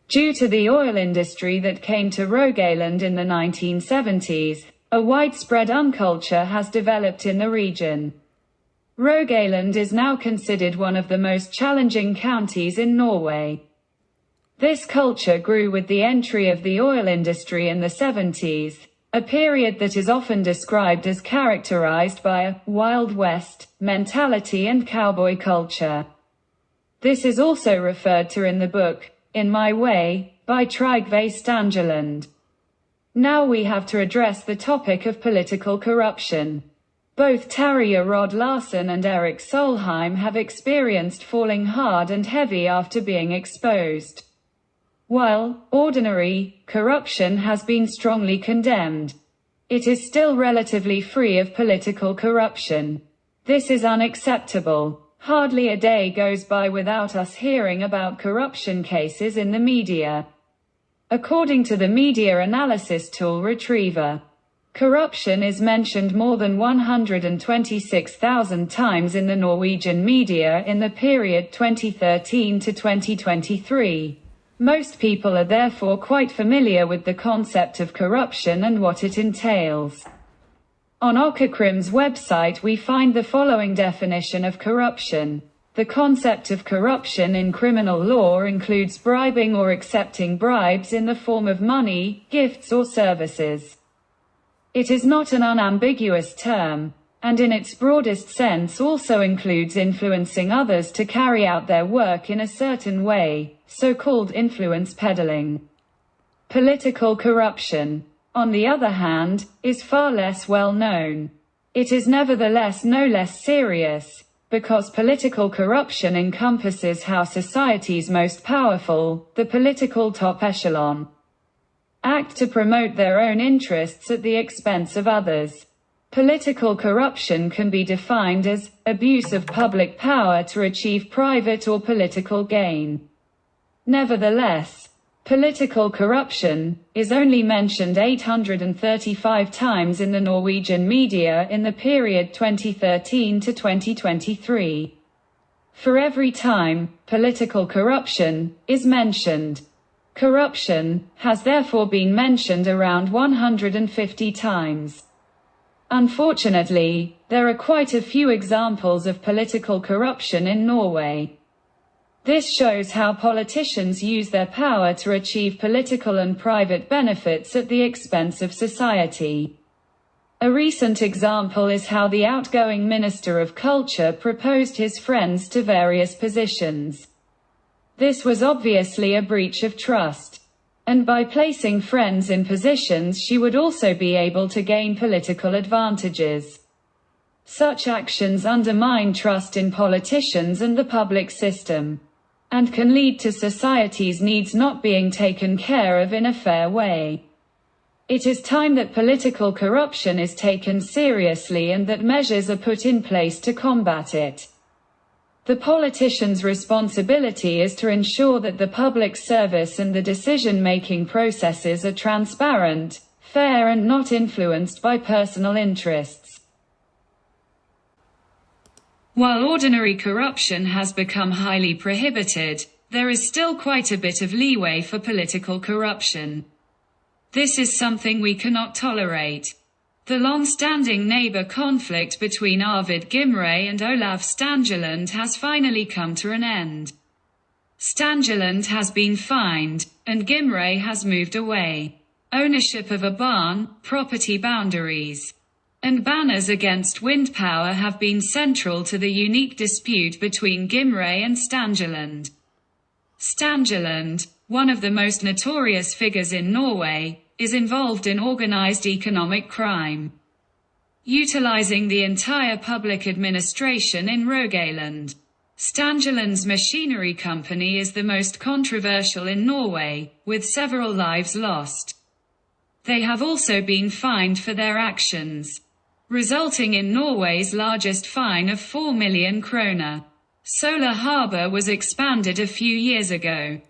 Due to the oil industry that came to Rogaland in the 1970s, a widespread unculture has developed in the region. Rogaland is now considered one of the most challenging counties in Norway. This culture grew with the entry of the oil industry in the 70s, a period that is often described as characterized by a Wild West mentality and cowboy culture. This is also referred to in the book, In My Way, by Gimre and Stangeland. Now we have to address the topic of political corruption. Both Tarja Rod Larsen and Erik Solheim have experienced falling hard and heavy after being exposed. While ordinary corruption has been strongly condemned, it is still relatively free of political corruption. This is unacceptable. Hardly a day goes by without us hearing about corruption cases in the media. According to the media analysis tool Retriever, corruption is mentioned more than 126,000 times in the Norwegian media in the period 2013 to 2023. Most people are therefore quite familiar with the concept of corruption and what it entails. On Økokrim's website we find the following definition of corruption. The concept of corruption in criminal law includes bribing or accepting bribes in the form of money, gifts or services. It is not an unambiguous term, and in its broadest sense also includes influencing others to carry out their work in a certain way, so-called influence peddling. Political corruption, on the other hand, is far less well known. It is nevertheless no less serious, because political corruption encompasses how society's most powerful, the political top echelon, act to promote their own interests at the expense of others. Political corruption can be defined as abuse of public power to achieve private or political gain. Nevertheless, political corruption is only mentioned 835 times in the Norwegian media in the period 2013 to 2023. For every time political corruption is mentioned, corruption has therefore been mentioned around 150 times. Unfortunately, there are quite a few examples of political corruption in Norway. This shows how politicians use their power to achieve political and private benefits at the expense of society. A recent example is how the outgoing Minister of Culture proposed his friends to various positions. This was obviously a breach of trust. And by placing friends in positions she would also be able to gain political advantages. Such actions undermine trust in politicians and the public system, and can lead to society's needs not being taken care of in a fair way. It is time that political corruption is taken seriously and that measures are put in place to combat it. The politician's responsibility is to ensure that the public service and the decision-making processes are transparent, fair and not influenced by personal interests. While ordinary corruption has become highly prohibited, there is still quite a bit of leeway for political corruption. This is something we cannot tolerate. The long-standing neighbor conflict between Arvid Gimre and Olav Stangeland has finally come to an end. Stangeland has been fined, and Gimre has moved away. Ownership of a barn, property boundaries, and banners against wind power have been central to the unique dispute between Gimre and Stangeland. Stangeland, one of the most notorious figures in Norway, is involved in organized economic crime, utilizing the entire public administration in Rogaland. Stangeland's machinery company is the most controversial in Norway, with several lives lost. They have also been fined for their actions, resulting in Norway's largest fine of 4 million kroner. Sola Harbor was expanded a few years ago,